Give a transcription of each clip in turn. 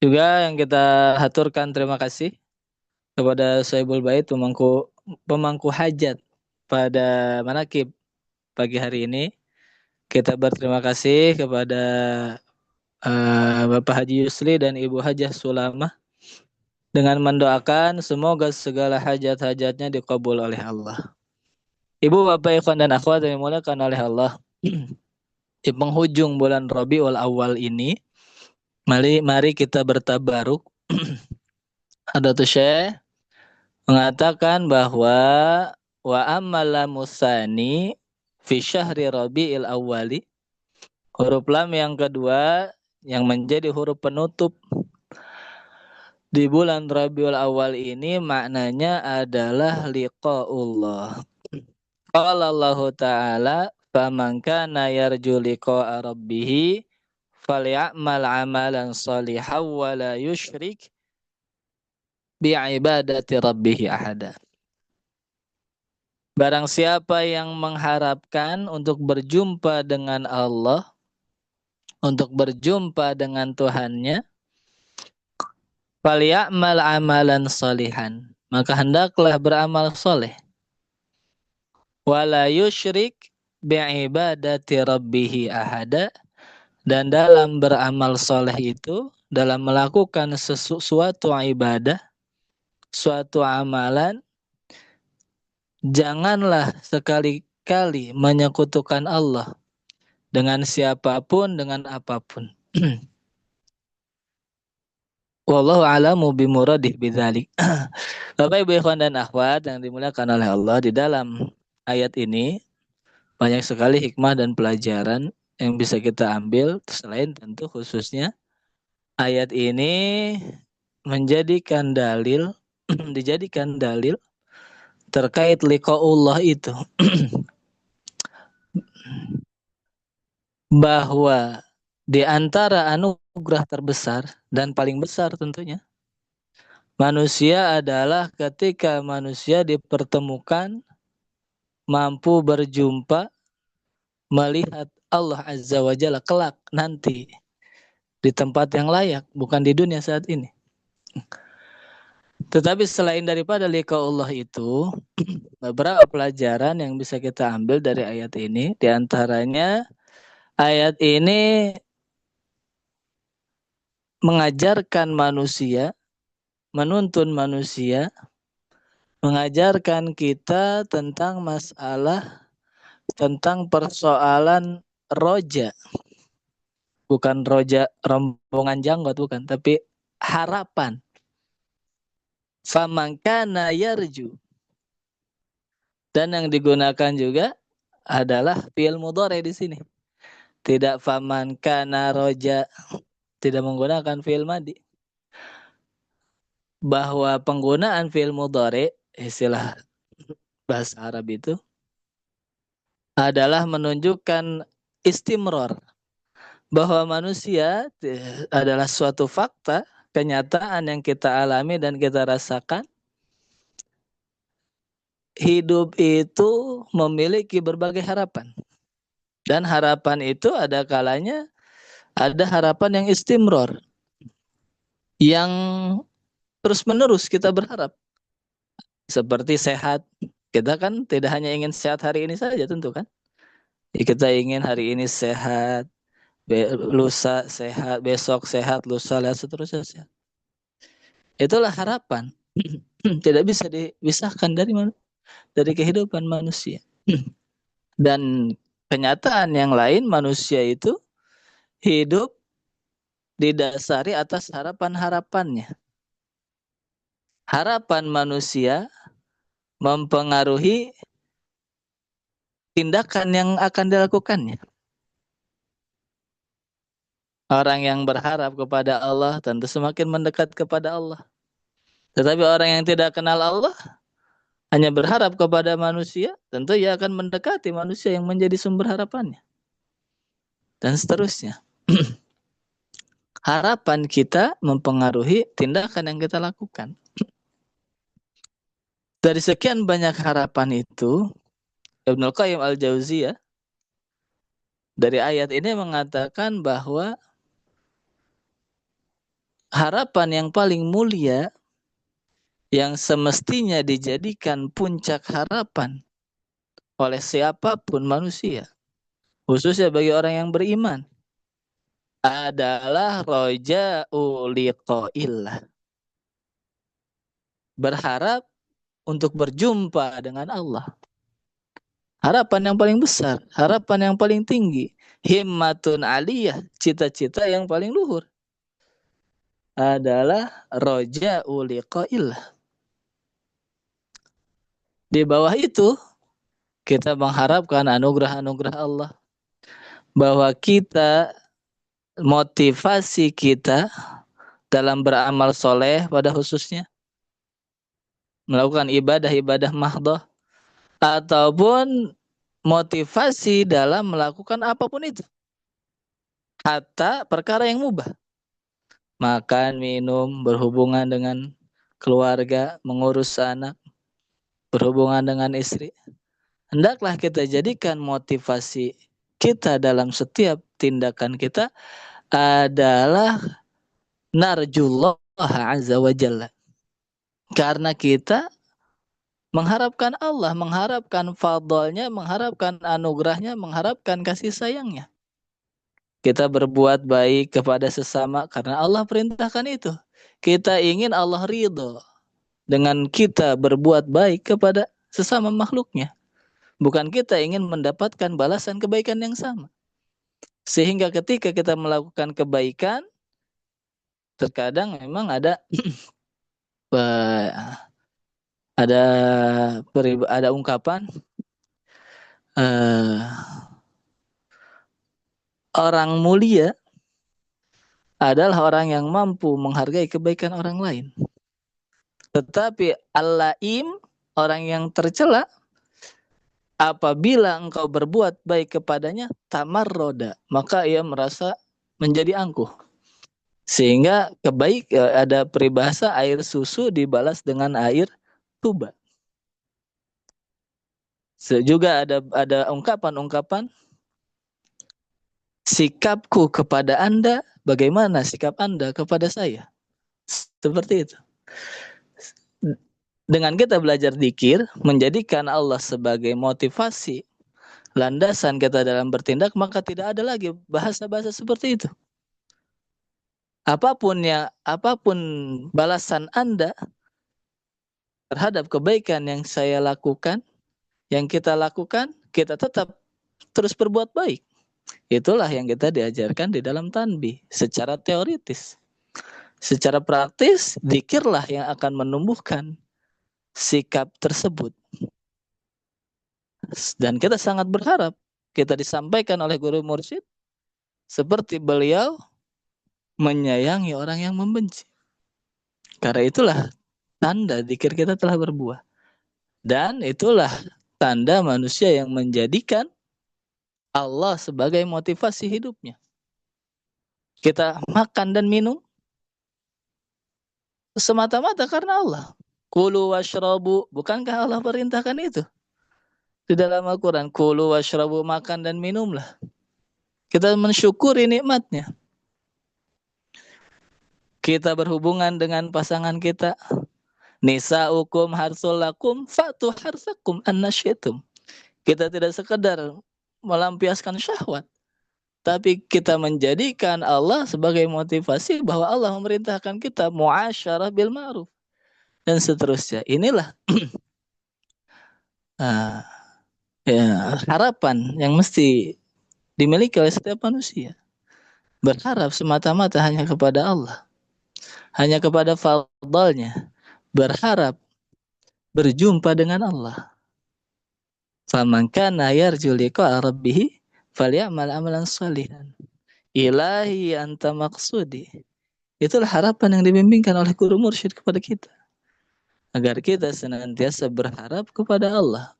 Juga yang kita haturkan terima kasih kepada Sohibul Bait pemangku hajat pada manakib pagi hari ini. Kita berterima kasih kepada Bapak Haji Yusli dan Ibu Hajah Sulamah dengan mendoakan semoga segala hajat-hajatnya dikabul oleh Allah. Ibu, Bapak, Ikhwan dan Akhwat yang dimuliakan oleh Allah. Di penghujung bulan Rabiul Awal ini, mari kita bertabaruk. Hadatul Syekh mengatakan bahwa wa amala musani fi syahri Rabiul Awwali, huruf lam yang kedua yang menjadi huruf penutup di bulan Rabiul Awal ini maknanya adalah liqaullah. Qala Allah Ta'ala, "Faman kana yarju liqa'a rabbih falyamal 'amalan shalihan wa la yusyrik bi'ibadati rabbih ahada." Barang siapa yang mengharapkan untuk berjumpa dengan Allah, untuk berjumpa dengan Tuhannya, falyamal 'amalan shalihan, maka hendaklah beramal soleh. Wala yusyrik bi'ibadati rabbih ahada, dan dalam beramal soleh itu, dalam melakukan sesuatu ibadah, suatu amalan, janganlah sekali-kali menyekutukan Allah dengan siapapun, dengan apapun. Wallahu a'lamu bimuradih bidzalik. Bapak Ibu ikhwan dan akhwat yang dimuliakan oleh Allah, di dalam ayat ini banyak sekali hikmah dan pelajaran yang bisa kita ambil, selain tentu khususnya ayat ini menjadikan dalil dijadikan dalil terkait liqaullah itu, bahwa di antara anugerah terbesar dan paling besar tentunya manusia adalah ketika manusia dipertemukan, mampu berjumpa, melihat Allah Azza wa Jalla kelak nanti di tempat yang layak, bukan di dunia saat ini. Tetapi selain daripada liqaullah itu, beberapa pelajaran yang bisa kita ambil dari ayat ini, di antaranya ayat ini mengajarkan manusia, menuntun manusia, mengajarkan kita tentang masalah, tentang persoalan roja. Bukan roja rombongan janggot, bukan, tapi harapan. Faman kana yarju. Dan yang digunakan juga adalah fi'il mudhari di sini. Tidak faman kana roja, tidak menggunakan fi'il madi. Bahwa penggunaan fi'il mudhari, istilah bahasa Arab itu, adalah menunjukkan istimror, bahwa manusia adalah suatu fakta, kenyataan yang kita alami dan kita rasakan. Hidup itu memiliki berbagai harapan. Dan harapan itu ada kalanya ada harapan yang istimror, yang terus-menerus kita berharap. Seperti sehat. Kita kan tidak hanya ingin sehat hari ini saja tentu kan. Kita ingin hari ini sehat, lusa sehat, besok sehat, lusa dan seterusnya sehat. Itulah harapan. Tidak bisa dipisahkan dari kehidupan manusia. Dan kenyataan yang lain, manusia itu hidup didasari atas harapan-harapannya. Harapan manusia mempengaruhi tindakan yang akan dilakukannya. Orang yang berharap kepada Allah tentu semakin mendekat kepada Allah. Tetapi orang yang tidak kenal Allah, hanya berharap kepada manusia, tentu ia akan mendekati manusia yang menjadi sumber harapannya. Dan seterusnya. Harapan kita mempengaruhi tindakan yang kita lakukan. Dari sekian banyak harapan itu, Ibnul Qayyim Al-Jauziyah dari ayat ini mengatakan bahwa harapan yang paling mulia yang semestinya dijadikan puncak harapan oleh siapapun manusia, khususnya bagi orang yang beriman, adalah roja'u liqa'illah. Berharap untuk berjumpa dengan Allah. Harapan yang paling besar, harapan yang paling tinggi, himmatun aliyah, cita-cita yang paling luhur adalah roja'u liqa'illah. Di bawah itu kita mengharapkan anugerah-anugerah Allah, bahwa kita, motivasi kita dalam beramal soleh pada khususnya, melakukan ibadah-ibadah mahdoh, ataupun motivasi dalam melakukan apapun itu, hatta perkara yang mubah, makan, minum, berhubungan dengan keluarga, mengurus anak, berhubungan dengan istri, hendaklah kita jadikan motivasi kita dalam setiap tindakan kita adalah narjullah azza wa jalla. Karena kita mengharapkan Allah, mengharapkan fadlnya, mengharapkan anugerahnya, mengharapkan kasih sayangnya. Kita berbuat baik kepada sesama karena Allah perintahkan itu. Kita ingin Allah ridho dengan kita berbuat baik kepada sesama makhluknya. Bukan kita ingin mendapatkan balasan kebaikan yang sama. Sehingga ketika kita melakukan kebaikan, terkadang memang ada ada ungkapan orang mulia adalah orang yang mampu menghargai kebaikan orang lain. Tetapi al-laim, orang yang tercela, apabila engkau berbuat baik kepadanya, tamarroda, maka ia merasa menjadi angkuh. Sehingga ada peribahasa air susu dibalas dengan air tuba. Juga ada ungkapan-ungkapan, sikapku kepada Anda, bagaimana sikap Anda kepada saya? Seperti itu. Dengan kita belajar dzikir, menjadikan Allah sebagai motivasi, landasan kita dalam bertindak, maka tidak ada lagi bahasa-bahasa seperti itu. Apapun balasan Anda terhadap kebaikan yang saya lakukan, yang kita lakukan, kita tetap terus berbuat baik. Itulah yang kita diajarkan di dalam tanbih secara teoritis. Secara praktis, dzikirlah yang akan menumbuhkan sikap tersebut. Dan kita sangat berharap kita disampaikan oleh guru mursyid seperti beliau menyayangi orang yang membenci. Karena itulah tanda dzikir kita telah berbuah. Dan itulah tanda manusia yang menjadikan Allah sebagai motivasi hidupnya. Kita makan dan minum semata-mata karena Allah. Kulu washrabu, bukankah Allah perintahkan itu? Di dalam Al-Quran, kulu washrabu, makan dan minumlah. Kita mensyukuri nikmatnya. Kita berhubungan dengan pasangan kita. Nisa'ukum harsul lakum fa'tu harsakum annasyitum. Kita tidak sekedar melampiaskan syahwat, tapi kita menjadikan Allah sebagai motivasi bahwa Allah memerintahkan kita muasyarah bil ma'ruf dan seterusnya. Inilah harapan yang mesti dimiliki oleh setiap manusia. Berharap semata-mata hanya kepada Allah, hanya kepada fadlnya, berharap berjumpa dengan Allah. Faman kana yarju liqa'a rabbih falyamal amalan shalihan. Ilahi anta maqsudi. Itulah harapan yang dibimbingkan oleh guru mursyid kepada kita, agar kita senantiasa berharap kepada Allah.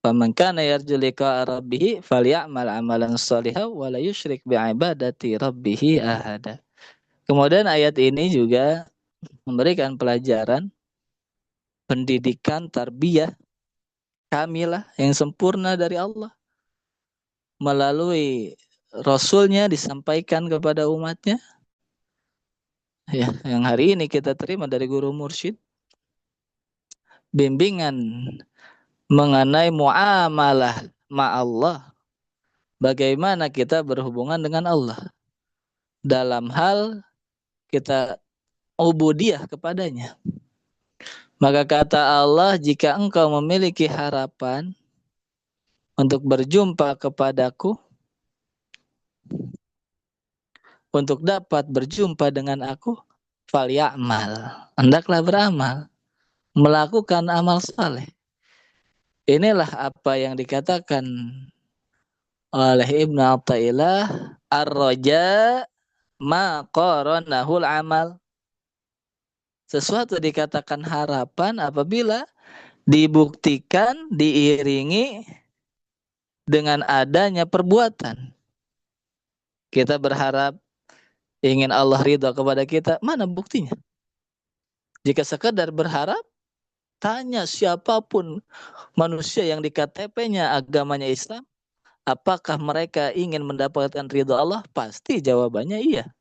Faman kana yarju liqa'a rabbih falyamal amalan shalihan wa la yusyrik bi'ibadati rabbih ahada. Kemudian ayat ini juga memberikan pelajaran pendidikan tarbiyah kamilah yang sempurna dari Allah melalui Rasulnya disampaikan kepada umatnya, ya, yang hari ini kita terima dari guru mursyid, bimbingan mengenai muamalah ma'allah, bagaimana kita berhubungan dengan Allah dalam hal kita ubudiyah kepadanya. Maka kata Allah, jika engkau memiliki harapan untuk berjumpa kepadaku, untuk dapat berjumpa dengan aku, falyamal, hendaklah beramal, melakukan amal saleh. Inilah apa yang dikatakan oleh Ibnu Athaillah, ar-raja ma qaranahul amal. Sesuatu dikatakan harapan apabila dibuktikan, diiringi dengan adanya perbuatan. Kita berharap ingin Allah ridha kepada kita, mana buktinya? Jika sekedar berharap, tanya siapapun manusia yang di KTP-nya agamanya Islam, apakah mereka ingin mendapatkan ridha Allah? Pasti jawabannya iya.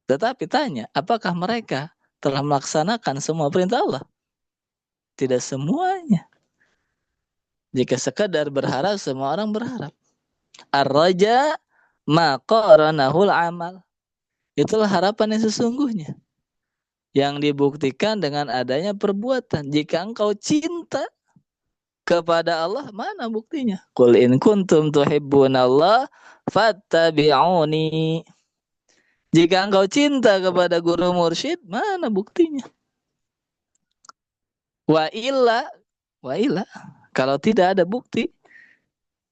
Tetapi tanya, apakah mereka telah melaksanakan semua perintah Allah? Tidak semuanya. Jika sekadar berharap, semua orang berharap. Ar-raja ma qaranahul amal. Itulah harapan yang sesungguhnya, yang dibuktikan dengan adanya perbuatan. Jika engkau cinta kepada Allah, mana buktinya? Qul in kuntum tuhibbunallah fattabi'uni. Jika engkau cinta kepada guru mursyid, mana buktinya? Wa illa, kalau tidak ada bukti,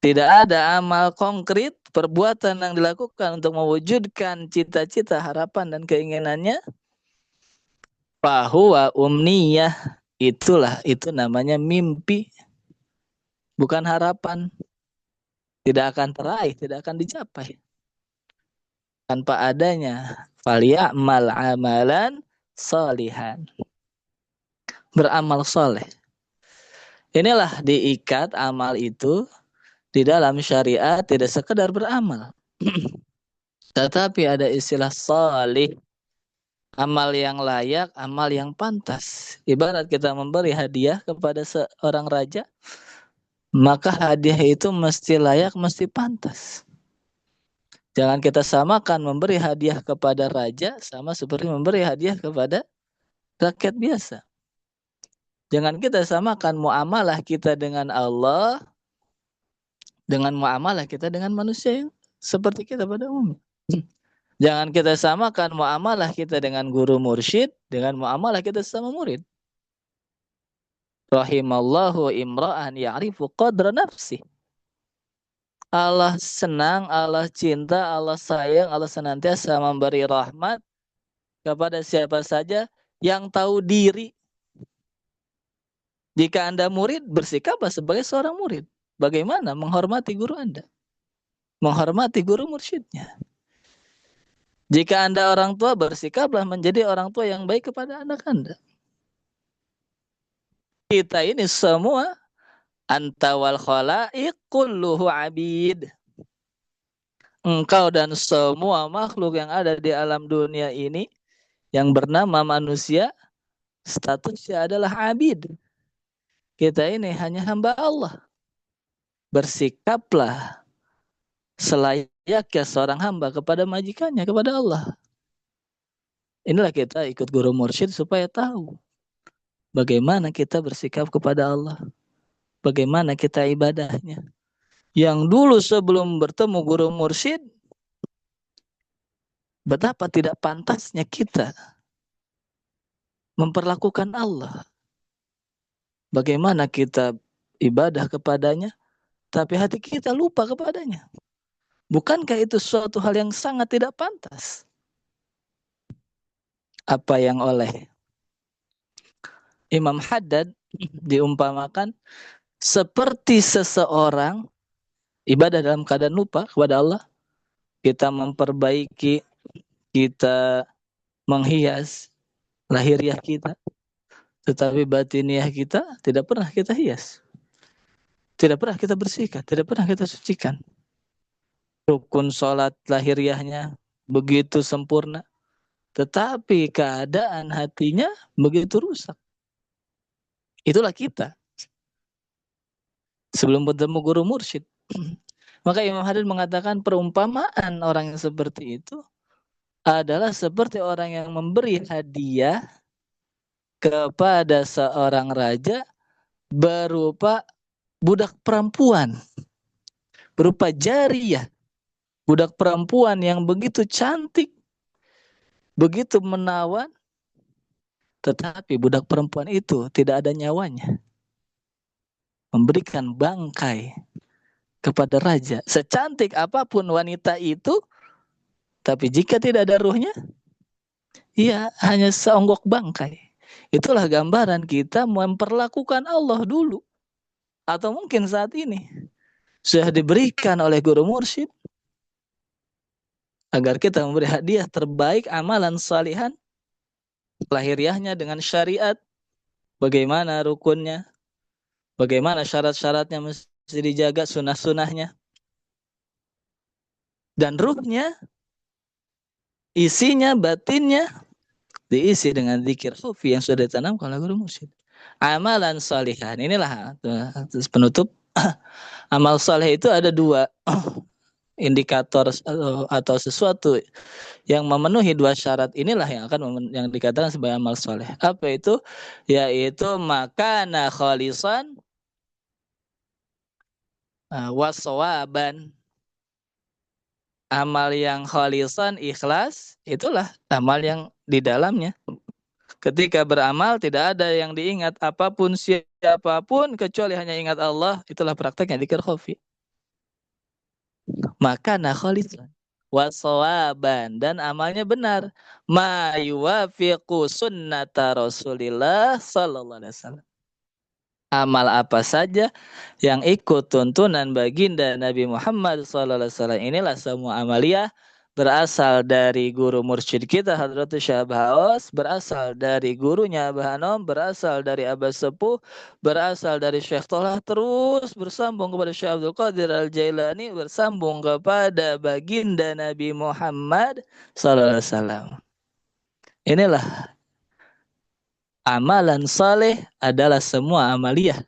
tidak ada amal konkret, perbuatan yang dilakukan untuk mewujudkan cita-cita, harapan dan keinginannya, fahuwa umniyah, itu namanya mimpi, bukan harapan. Tidak akan teraih, tidak akan dicapai tanpa adanya falyamal amalan salihan, beramal soleh. Inilah diikat amal itu di dalam syariat, tidak sekedar beramal, tetapi ada istilah salih, amal yang layak, amal yang pantas. Ibarat kita memberi hadiah kepada seorang raja, maka hadiah itu mesti layak, mesti pantas. Jangan kita samakan memberi hadiah kepada raja sama seperti memberi hadiah kepada rakyat biasa. Jangan kita samakan muamalah kita dengan Allah dengan muamalah kita dengan manusia yang seperti kita pada umumnya. Jangan kita samakan muamalah kita dengan guru mursyid dengan muamalah kita sama murid. Rahimallahu imra'an ya'rifu qadra nafsi. Allah senang, Allah cinta, Allah sayang, Allah senantiasa memberi rahmat kepada siapa saja yang tahu diri. Jika Anda murid, bersikaplah sebagai seorang murid. Bagaimana menghormati guru Anda? Menghormati guru mursyidnya. Jika Anda orang tua, bersikaplah menjadi orang tua yang baik kepada anak Anda. Kita ini semua, anta wal khalaiq kulluhu abid. Engkau dan semua makhluk yang ada di alam dunia ini yang bernama manusia, statusnya adalah abid. Kita ini hanya hamba Allah. Bersikaplah selayaknya seorang hamba kepada majikannya, kepada Allah. Inilah kita ikut guru mursyid supaya tahu bagaimana kita bersikap kepada Allah, bagaimana kita ibadahnya. Yang dulu sebelum bertemu guru mursyid, betapa tidak pantasnya kita memperlakukan Allah. Bagaimana kita ibadah kepadanya, tapi hati kita lupa kepadanya. Bukankah itu suatu hal yang sangat tidak pantas? Apa yang oleh Imam Haddad diumpamakan seperti seseorang ibadah dalam keadaan lupa kepada Allah. Kita memperbaiki, kita menghias lahiriah kita, tetapi batiniah kita tidak pernah kita hias, tidak pernah kita bersihkan, tidak pernah kita sucikan. rukun sholat lahiriahnya begitu sempurna, tetapi keadaan hatinya begitu rusak. Itulah kita sebelum bertemu guru mursyid. Maka Imam Haddad mengatakan perumpamaan orang yang seperti itu adalah seperti orang yang memberi hadiah kepada seorang raja berupa budak perempuan, berupa jariyah, budak perempuan yang begitu cantik, begitu menawan, tetapi budak perempuan itu tidak ada nyawanya. Memberikan bangkai kepada raja. Secantik apapun wanita itu, tapi jika tidak ada ruhnya, ia hanya seonggok bangkai. Itulah gambaran kita memperlakukan Allah dulu. Atau mungkin saat ini sudah diberikan oleh guru mursyid agar kita memberi hadiah terbaik amalan salihan lahiriahnya dengan syariat, bagaimana rukunnya, bagaimana syarat-syaratnya mesti dijaga, sunah-sunahnya, dan ruhnya, isinya, batinnya diisi dengan zikir sufi yang sudah ditanamkan oleh guru mursyid. Amalan salihan, inilah penutup. Amal saleh itu ada dua indikator atau sesuatu yang memenuhi dua syarat inilah yang akan yang dikatakan sebagai amal soleh. Apa itu? Yaitu makana khalisan waswaban. Amal yang khalisan, ikhlas, itulah amal yang di dalamnya. Ketika beramal tidak ada yang diingat apapun siapapun kecuali hanya ingat Allah, itulah prakteknya dzikir khafi. Makana khalisan wasawaban, dan amalnya benar, ma yuwafiqu sunnata Rasulillah sallallahu alaihi wasallam. Amal apa saja yang ikut tuntunan baginda Nabi Muhammad sallallahu alaihi wasallam, inilah semua amaliyah berasal dari guru mursyid kita Hadratus Syekh Bahawas, berasal dari gurunya Abah Hanom, berasal dari Abah Sepuh, berasal dari Syekh Tolah, terus bersambung kepada Syekh Abdul Qadir Al-Jailani, bersambung kepada baginda Nabi Muhammad sallallahu alaihi wasallam. Inilah amalan saleh, adalah semua amaliyah.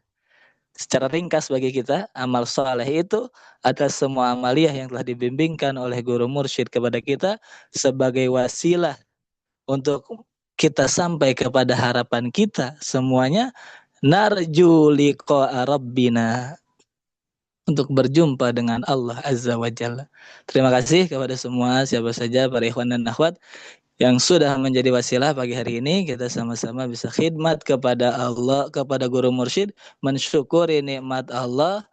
Secara ringkas bagi kita, amal soleh itu adalah semua amaliyah yang telah dibimbingkan oleh guru mursyid kepada kita sebagai wasilah untuk kita sampai kepada harapan kita semuanya, narju liqa'a rabbina, untuk berjumpa dengan Allah Azza wa Jalla. Terima kasih kepada semua, siapa saja para ikhwan dan akhwat yang sudah menjadi wasilah pagi hari ini. Kita sama-sama bisa khidmat kepada Allah, kepada guru mursyid, mensyukuri nikmat Allah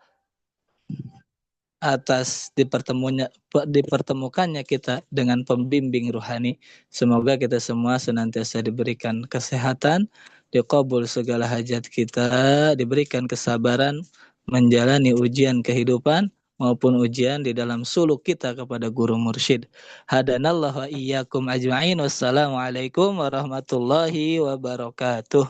atas dipertemukannya kita dengan pembimbing ruhani. Semoga kita semua senantiasa diberikan kesehatan, diqabul segala hajat kita, diberikan kesabaran menjalani ujian kehidupan maupun ujian di dalam suluk kita kepada guru mursyid. Hadanallahu wa iyyakum ajma'in. Wassalamualaikum warahmatullahi wabarakatuh.